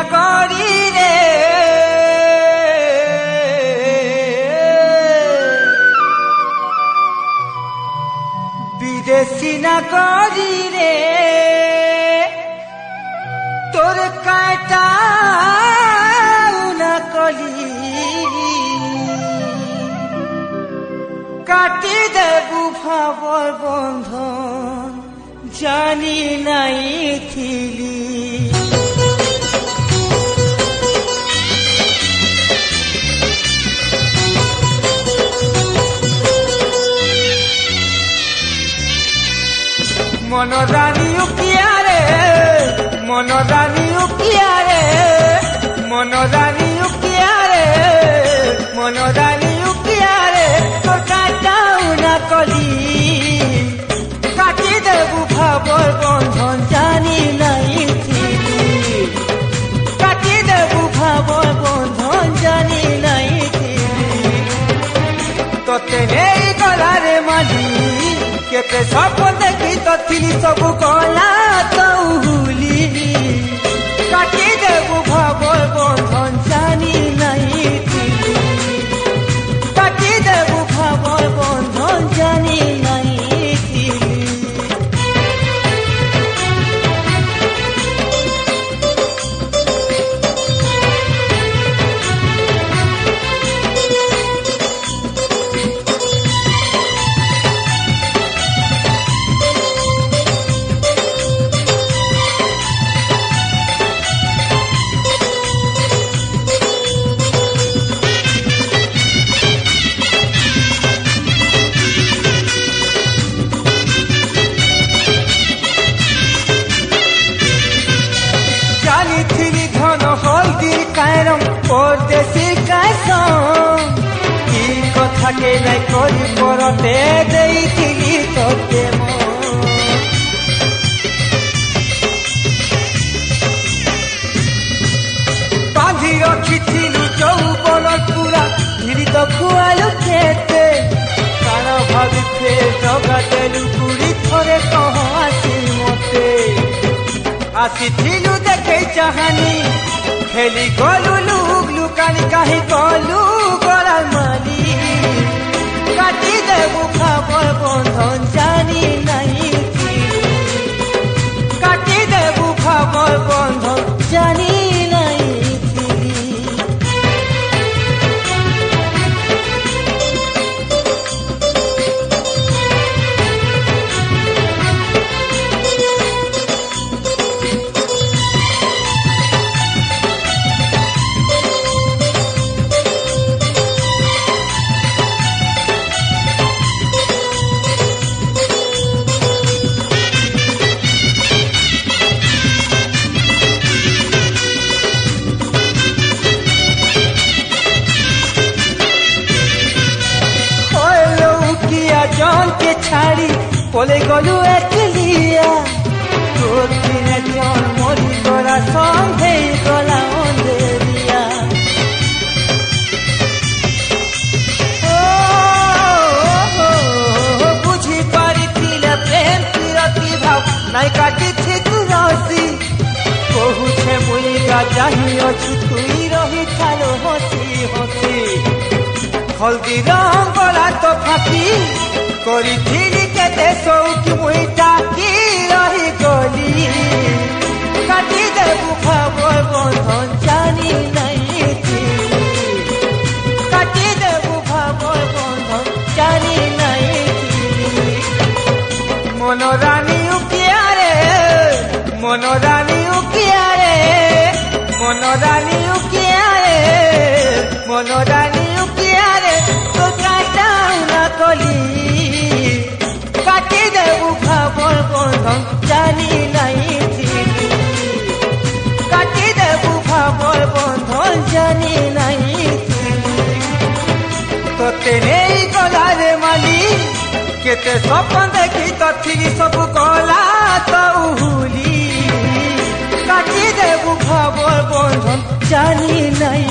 নাগরী রে বিদেশি নাগরী রে তোর কাটা না কলি কাটি দেবু ভাবর বন্ধন জানি নাই থিলি মনরানী উকিয়ারে মনরানী উকিয়ারে মনরানী উকিয়ারে মনরানী উকিয়ারে তোর কাটাও না কলি কাটি দেবু ভাবর বন্ধন জানি নাই থিলি কাটি দেবু ভাবর বন্ধন জানি নাই থিলি তোতে নেই গলারে মালি কেতে স্বপ্ন দেখি তো থিলি সবু কলা তো হুলি কাটি দেবু ভাবর বন্ধন জানি নাই থিলি কাটি দেবু ভাবর বন্ধন জানি নাই থিলি পরদেশী কাইসম কি কথাকে নাই করি পরতে দেইছিলি তোতে বাঁধি রখিছিলু যৌবন পুরা ভিড়িত খুয়ালু খেতে কাণ ভাবি ফের জগা দেলু পুরি থরে কহ আসি মতে আসিছিলু দেখেই চাহানি খেলি গলু লুক লুকানি কাহি গলু গলার মালি কাটি দেবু ভাবর বন্ধন জানি নাই কাটি দেবু ভাবর বন্ধন জানি নাই के छाड़ी पले गलु एकलिया तोर दिने जन मरी गला संगे गला अंधेरिया बुझी पारी थिले प्रेम तिरती भाव नाई काटी थी तू रसी कहू छे मुई गाही अच्छी तुई रही थालो हसी हसी हल्दी रंग गला तो फाकी করিছিলি কেতে সৌকি মুই টাকি রহি গলি কাটি দেবু ভাবর বন্ধন জানি নাই কাটি দেবু ভাবর বন্ধন জানি নাই মনরানী উকিয়ারে মনরানী উকিয়ারে মনরানী উকিয়ারে মনরানী উকিয়ারে তো কাটাও না কলি কাটি দেবু ভাবর বন্ধন জানি নাই কাটি দেবু ভাবর বন্ধন জানি নাই তোতে নেই গলারে মালি কেতে স্বপ্ন দেখি তো থিলি সবু গলা তো হুলি কাটি দেবু ভাবর বন্ধন জানি নাই